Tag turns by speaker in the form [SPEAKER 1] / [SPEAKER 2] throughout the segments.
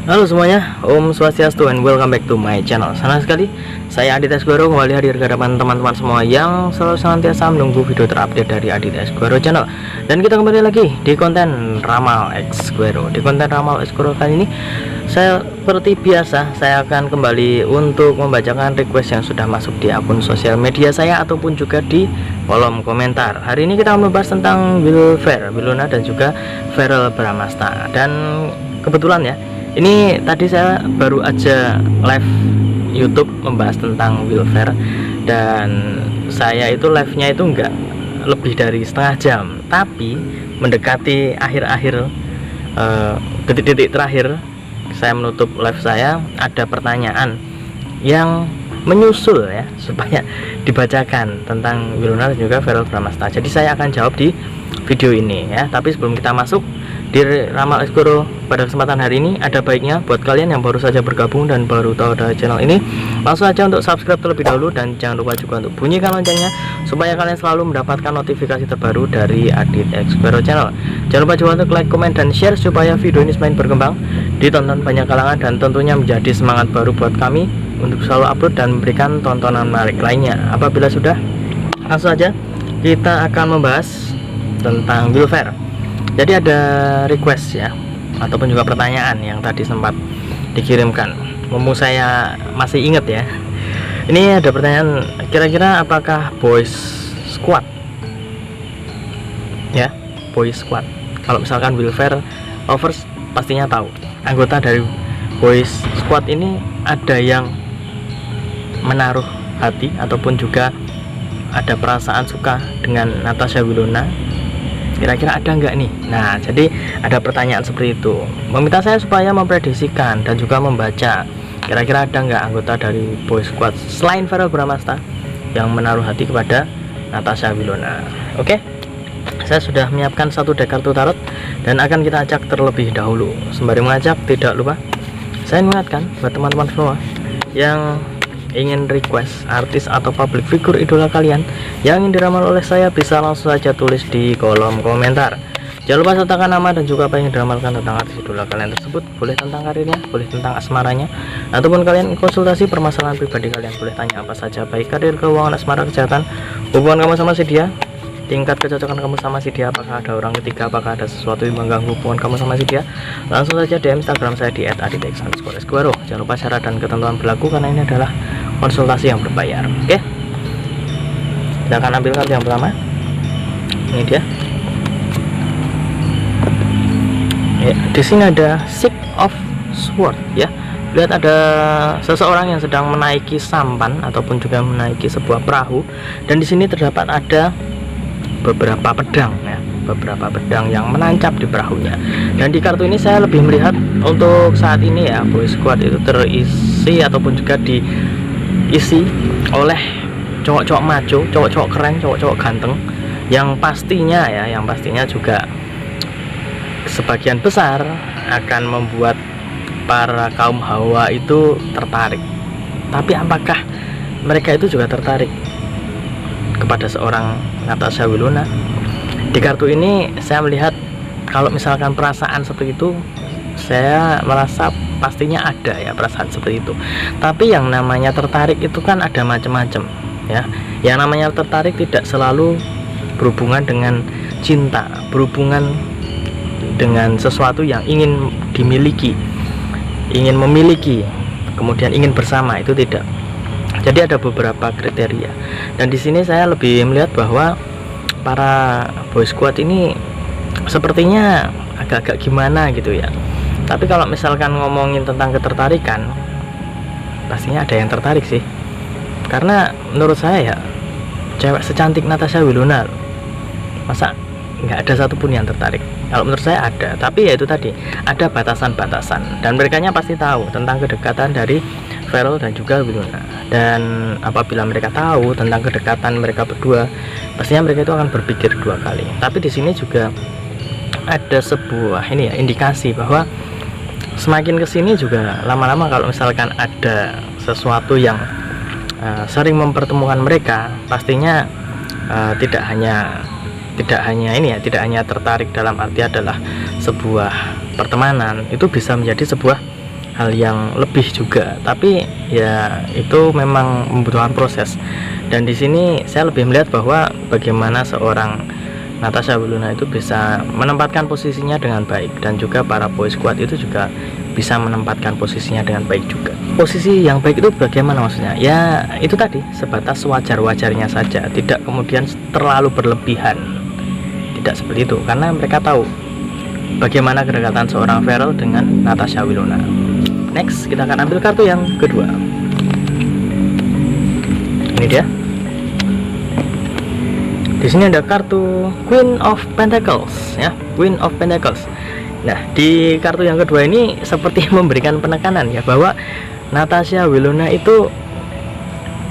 [SPEAKER 1] Halo semuanya, Om Swastiastu and welcome back to my channel. Senang sekali, saya Aditya Esguero kembali hadir ke hadapan teman-teman semua yang selalu senantiasa menunggu video terupdate dari Aditya Esguero channel. Dan kita kembali lagi di konten Ramal Esguero. Di konten Ramal Esguero kali ini, saya seperti biasa, saya akan kembali untuk membacakan request yang sudah masuk di akun sosial media saya ataupun juga di kolom komentar. Hari ini kita akan membahas tentang Wilfer, Wiluna dan juga Verrel Bramasta. Dan kebetulan ya, ini tadi saya baru aja live YouTube membahas tentang Wilfer, dan saya itu live-nya itu enggak lebih dari setengah jam, tapi mendekati akhir-akhir detik-detik terakhir saya menutup live saya, ada pertanyaan yang menyusul ya supaya dibacakan tentang Wiluna dan juga Verrel Bramasta. Jadi saya akan jawab di video ini ya. Tapi sebelum kita masuk di Ramal Esguero pada kesempatan hari ini, ada baiknya buat kalian yang baru saja bergabung dan baru tahu ada channel ini, langsung saja untuk subscribe terlebih dahulu, dan jangan lupa juga untuk bunyikan loncengnya supaya kalian selalu mendapatkan notifikasi terbaru dari Aditya Esguero channel. Jangan lupa juga untuk like, comment, dan share supaya video ini semakin berkembang, ditonton banyak kalangan, dan tentunya menjadi semangat baru buat kami untuk selalu upload dan memberikan tontonan menarik lainnya. Apabila sudah, langsung saja kita akan membahas tentang Wilfer. Jadi ada request ya, ataupun juga pertanyaan yang tadi sempat dikirimkan. Mumpung saya masih ingat ya, ini ada pertanyaan, kira-kira apakah Boys Squad ya, Boys Squad. Kalau misalkan Wilfer lovers pastinya tahu, anggota dari Boys Squad ini ada yang menaruh hati ataupun juga ada perasaan suka dengan Natasha Wilona. Kira-kira ada nggak nih? Nah, jadi ada pertanyaan seperti itu, meminta saya supaya memprediksikan dan juga membaca kira-kira ada nggak anggota dari Boys Squad selain Verrel Bramasta yang menaruh hati kepada Natasha Wilona. Oke, saya sudah menyiapkan satu deck kartu tarot dan akan kita acak terlebih dahulu. Sembari mengacak, tidak lupa saya mengingatkan buat teman-teman semua yang ingin request artis atau public figure idola kalian yang ingin diramal oleh saya, bisa langsung saja tulis di kolom komentar. Jangan lupa sertakan nama dan juga apa yang diramalkan tentang artis idola kalian tersebut. Boleh tentang karirnya, boleh tentang asmaranya, ataupun kalian konsultasi permasalahan pribadi kalian, boleh tanya apa saja, baik karir, keuangan, asmara, kesehatan, hubungan kamu sama si dia, tingkat kecocokan kamu sama si dia, apakah ada orang ketiga, apakah ada sesuatu yang mengganggu hubungan kamu sama si dia. Langsung saja DM Instagram saya di @aditya_esguero. Jangan lupa syarat dan ketentuan berlaku karena ini adalah konsultasi yang berbayar. Oke, kita akan ambil kartu yang pertama. Ini dia ya, di sini ada Six of Swords ya. Lihat ada seseorang yang sedang menaiki sampan ataupun juga menaiki sebuah perahu, dan di sini terdapat ada beberapa pedang ya, beberapa pedang yang menancap di perahunya. Dan di kartu ini saya lebih melihat untuk saat ini ya, Boys Squad itu terisi ataupun juga diisi oleh cowok-cowok maco, cowok-cowok keren, cowok-cowok ganteng, yang pastinya ya, yang pastinya juga sebagian besar akan membuat para kaum hawa itu tertarik. Tapi apakah mereka itu juga tertarik kepada seorang Natasha Wilona? Di kartu ini saya melihat kalau misalkan perasaan seperti itu, saya merasa pastinya ada ya perasaan seperti itu. Tapi yang namanya tertarik itu kan ada macam-macam ya. Yang namanya tertarik tidak selalu berhubungan dengan cinta, berhubungan dengan sesuatu yang ingin dimiliki, ingin memiliki, kemudian ingin bersama, itu tidak. Jadi ada beberapa kriteria, dan di sini saya lebih melihat bahwa para Boys Squad ini sepertinya agak-agak gimana gitu ya. Tapi kalau misalkan ngomongin tentang ketertarikan, pastinya ada yang tertarik sih, karena menurut saya ya, cewek secantik Natasha Wilona, masa nggak ada satupun yang tertarik? Kalau menurut saya ada, tapi ya itu tadi, ada batasan-batasan, dan merekanya pasti tahu tentang kedekatan dari Verrel dan juga Wilona. Dan apabila mereka tahu tentang kedekatan mereka berdua, pastinya mereka itu akan berpikir dua kali. Tapi di sini juga ada sebuah ini ya, indikasi bahwa semakin kesini juga lama-lama kalau misalkan ada sesuatu yang sering mempertemukan mereka, pastinya tidak hanya ini ya, tidak hanya tertarik dalam arti adalah sebuah pertemanan, itu bisa menjadi sebuah hal yang lebih juga, tapi ya itu memang membutuhkan proses. Dan di sini saya lebih melihat bahwa bagaimana seorang Natasha Wilona itu bisa menempatkan posisinya dengan baik, dan juga para boy squad itu juga bisa menempatkan posisinya dengan baik juga. Posisi yang baik itu bagaimana maksudnya? Ya itu tadi, sebatas wajar-wajarnya saja, tidak kemudian terlalu berlebihan. Tidak seperti itu, karena mereka tahu bagaimana kedekatan seorang Farrell dengan Natasha Wilona. Next, kita akan ambil kartu yang kedua. Ini dia. Di sini ada kartu Queen of Pentacles, ya, Queen of Pentacles. Nah, di kartu yang kedua ini seperti memberikan penekanan ya, bahwa Natasha Wilona itu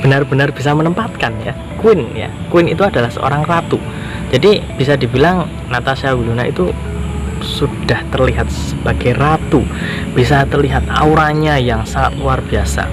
[SPEAKER 1] benar-benar bisa menempatkan ya, Queen ya. Queen itu adalah seorang ratu. Jadi bisa dibilang Natasha Wilona itu sudah terlihat sebagai ratu, bisa terlihat auranya yang sangat luar biasa.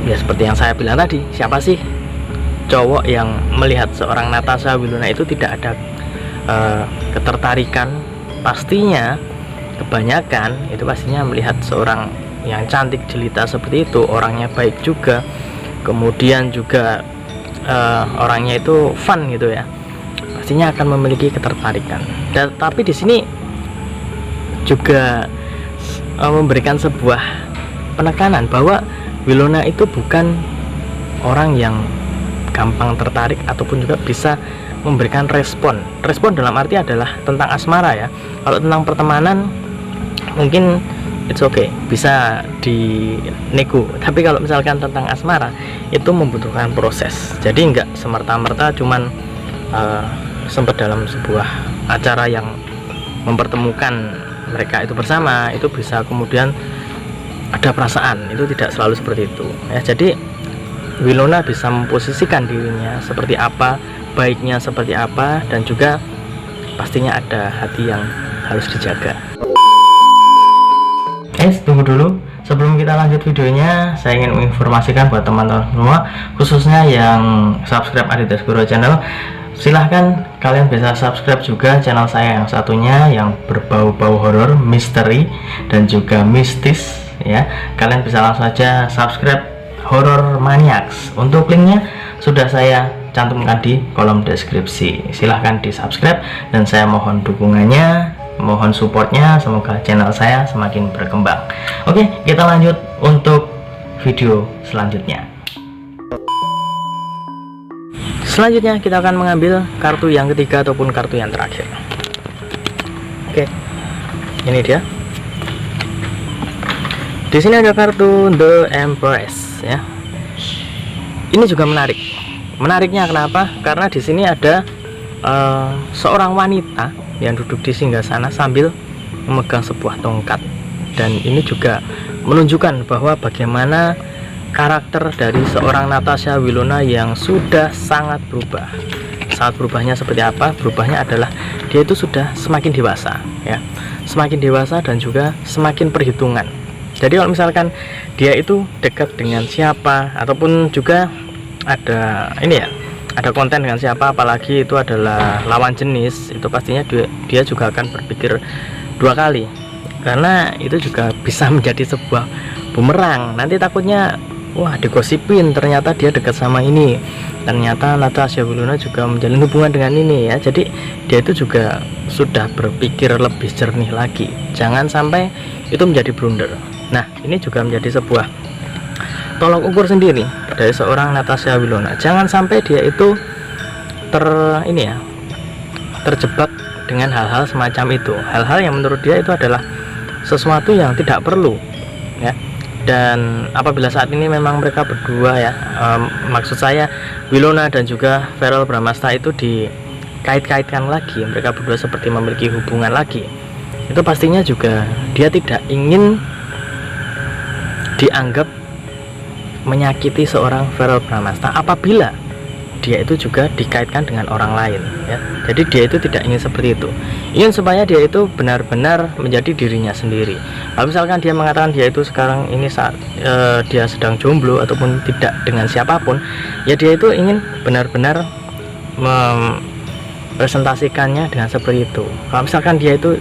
[SPEAKER 1] Ya seperti yang saya bilang tadi, siapa sih cowok yang melihat seorang Natasha Wilona itu tidak ada ketertarikan? Pastinya kebanyakan itu pastinya melihat seorang yang cantik jelita seperti itu, orangnya baik juga, kemudian juga orangnya itu fun gitu ya, pastinya akan memiliki ketertarikan. Dan tapi di sini juga memberikan sebuah penekanan bahwa Wilona itu bukan orang yang gampang tertarik ataupun juga bisa memberikan respon dalam arti adalah tentang asmara ya. Kalau tentang pertemanan mungkin it's okay, bisa dinego, tapi kalau misalkan tentang asmara itu membutuhkan proses. Jadi nggak semerta-merta cuman sempat dalam sebuah acara yang mempertemukan mereka itu bersama itu bisa kemudian ada perasaan, itu tidak selalu seperti itu ya. Jadi Wilona bisa memposisikan dirinya seperti apa, baiknya seperti apa, dan juga pastinya ada hati yang harus dijaga. Tunggu dulu, sebelum kita lanjut videonya, saya ingin menginformasikan buat teman-teman semua, khususnya yang subscribe Adidas Guru Channel, silahkan kalian bisa subscribe juga channel saya yang satunya yang berbau-bau horor, misteri, dan juga mistis ya. Kalian bisa langsung saja subscribe Horror Maniacs. Untuk linknya sudah saya cantumkan di kolom deskripsi. Silahkan di subscribe dan saya mohon dukungannya, mohon supportnya, semoga channel saya semakin berkembang. Oke, kita lanjut untuk video selanjutnya. Selanjutnya kita akan mengambil kartu yang ketiga ataupun kartu yang terakhir. Oke, ini dia. Di sini ada kartu The Empress ya. Ini juga menarik. Menariknya kenapa? Karena di sini ada seorang wanita yang duduk di singgasana sambil memegang sebuah tongkat, dan ini juga menunjukkan bahwa bagaimana karakter dari seorang Natasha Wilona yang sudah sangat berubah. Saat berubahnya seperti apa? Berubahnya adalah dia itu sudah semakin dewasa ya, semakin dewasa dan juga semakin perhitungan. Jadi kalau misalkan dia itu dekat dengan siapa, ataupun juga ada ini ya, ada konten dengan siapa, apalagi itu adalah lawan jenis, itu pastinya dia juga akan berpikir dua kali, karena itu juga bisa menjadi sebuah bumerang. Nanti takutnya wah digosipin ternyata dia dekat sama ini, ternyata Natasha Wilona juga menjalin hubungan dengan ini ya. Jadi dia itu juga sudah berpikir lebih jernih lagi, jangan sampai itu menjadi blunder. Nah, ini juga menjadi sebuah tolok ukur sendiri dari seorang Natasha Wilona. Jangan sampai dia itu terjebak dengan hal-hal semacam itu. Hal-hal yang menurut dia itu adalah sesuatu yang tidak perlu ya. Dan apabila saat ini memang mereka berdua ya, maksud saya Wilona dan juga Farrell Bramasta itu dikait-kaitkan lagi, mereka berdua seperti memiliki hubungan lagi, itu pastinya juga dia tidak ingin dianggap menyakiti seorang Farrell Bramasta apabila dia itu juga dikaitkan dengan orang lain ya. Jadi dia itu tidak ingin seperti itu, ingin supaya dia itu benar-benar menjadi dirinya sendiri. Kalau misalkan dia mengatakan dia itu sekarang ini saat dia sedang jomblo ataupun tidak dengan siapapun, ya dia itu ingin benar-benar mempresentasikannya dengan seperti itu. Kalau misalkan dia itu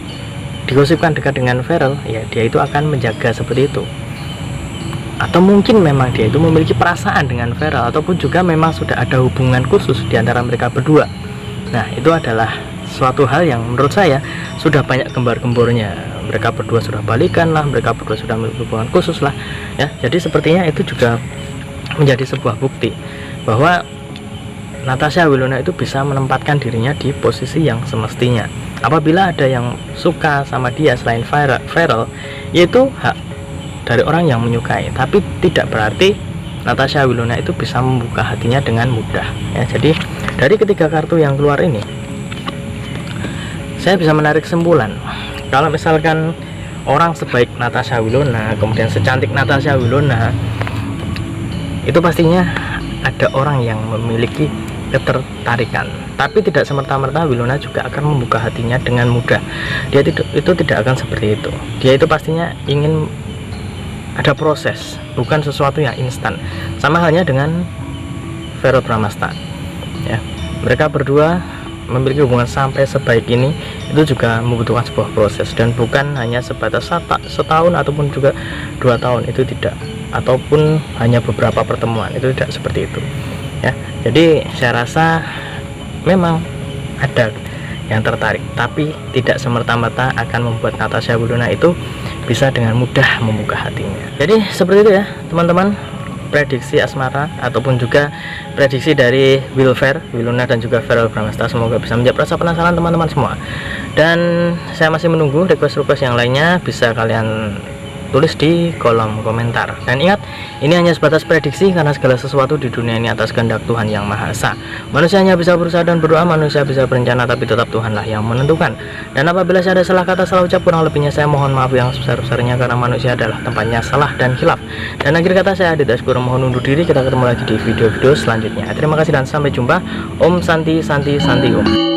[SPEAKER 1] digosipkan dekat dengan Farel, ya dia itu akan menjaga seperti itu. Atau mungkin memang dia itu memiliki perasaan dengan Farel, ataupun juga memang sudah ada hubungan khusus di antara mereka berdua. Nah, itu adalah suatu hal yang menurut saya sudah banyak gembar-gembornya. Mereka berdua sudah balikan lah, mereka berdua sudah memiliki hubungan khusus lah, ya. Jadi sepertinya itu juga menjadi sebuah bukti bahwa Natasha Wilona itu bisa menempatkan dirinya di posisi yang semestinya. Apabila ada yang suka sama dia selain Farel, yaitu hak dari orang yang menyukai, tapi tidak berarti Natasha Wilona itu bisa membuka hatinya dengan mudah, ya. Jadi dari ketiga kartu yang keluar ini, saya bisa menarik kesimpulan kalau misalkan orang sebaik Natasha Wilona, kemudian secantik Natasha Wilona, itu pastinya ada orang yang memiliki ketertarikan, tapi tidak semerta-merta Wilona juga akan membuka hatinya dengan mudah. Dia itu tidak akan seperti itu. Dia itu pastinya ingin ada proses, bukan sesuatu yang instan. Sama halnya dengan Verrell Bramasta, ya. Mereka berdua memiliki hubungan sampai sebaik ini itu juga membutuhkan sebuah proses, dan bukan hanya sebatas setahun ataupun juga 2 tahun, itu tidak, ataupun hanya beberapa pertemuan, itu tidak seperti itu, ya. Jadi saya rasa memang ada yang tertarik, tapi tidak semerta-merta akan membuat Natasha Wilona itu bisa dengan mudah membuka hatinya. Jadi seperti itu ya teman-teman, prediksi asmara ataupun juga prediksi dari Wilona dan juga Verrell Bramasta. Semoga bisa menjawab rasa penasaran teman-teman semua, dan saya masih menunggu request-request yang lainnya. Bisa kalian tulis di kolom komentar, dan ingat, ini hanya sebatas prediksi karena segala sesuatu di dunia ini atas kehendak Tuhan yang Maha Esa. Manusia hanya bisa berusaha dan berdoa, manusia bisa berencana, tapi tetap Tuhanlah yang menentukan. Dan apabila saya ada salah kata, salah ucap, kurang lebihnya saya mohon maaf yang sebesar-besarnya, karena manusia adalah tempatnya salah dan khilaf. Dan akhir kata saya Adit Asgoro mohon undur diri. Kita ketemu lagi di video-video selanjutnya. Terima kasih dan sampai jumpa. Om Santi Santi Santi Om.